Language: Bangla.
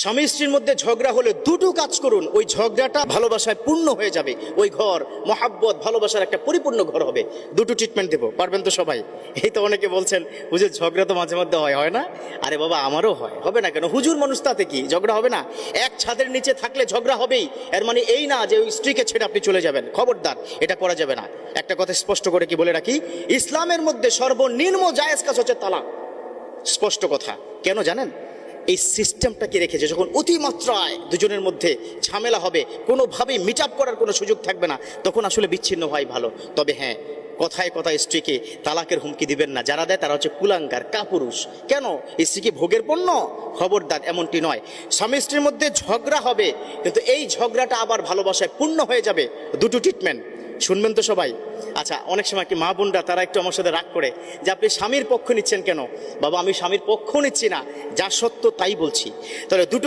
স্বামী স্ত্রীর মধ্যে ঝগড়া হলে দুটো কাজ করুন, ওই ঝগড়াটা ভালোবাসায় পূর্ণ হয়ে যাবে, ওই ঘর মহাব্বত ভালোবাসার একটা পরিপূর্ণ ঘর হবে। দুটো ট্রিটমেন্ট দেবো, পারবেন তো সবাই? এই তো অনেকে বলছেন হুজুর ঝগড়া তো মাঝে মধ্যে হয় না? আরে বাবা, আমারও হয়, হবে না কেন? হুজুর মানুষ, তাতে কি ঝগড়া হবে না? এক ছাদের নিচে থাকলে ঝগড়া হবেই, এর মানে এই না যে ওই স্ত্রীকে ছেড়ে আপনি চলে যাবেন। খবরদার, এটা করা যাবে না। একটা কথা স্পষ্ট করে কি বলে রাখি, ইসলামের মধ্যে সর্বনিম্ন জায়েজ কাজ হচ্ছে তালাক। স্পষ্ট কথা। কেন জানেন? এই সিস্টেমটা কি রেখেছে, যখন অতিমাত্রায় দুজনের মধ্যে ঝামেলা হবে, কোনোভাবেই মিট আপ করার কোনো সুযোগ থাকবে না, তখন আসলে বিচ্ছিন্ন হয় ভালো। তবে হ্যাঁ, কথায় কথায় স্ত্রীকে তালাকের হুমকি দিবেন না। যারা দেয় তারা হচ্ছে কুলাঙ্গার, কাপুরুষ। কেন? স্ত্রী কি ভোগের পণ্য? খবরদার, এমনটি নয়। স্বামী স্ত্রীর মধ্যে ঝগড়া হবে, কিন্তু এই ঝগড়াটা আবার ভালোবাসায় পূর্ণ হয়ে যাবে। দুটো ট্রিটমেন্ট শুনবেন তো সবাই? আচ্ছা, অনেক সময় কি মা বোনরা তারা একটু আমার সাথে রাগ করে যে আপনি স্বামীর পক্ষ নিচ্ছেন কেন? বাবা, আমি স্বামীর পক্ষ নিচ্ছি না, যা সত্য তাই বলছি। তাহলে দুটো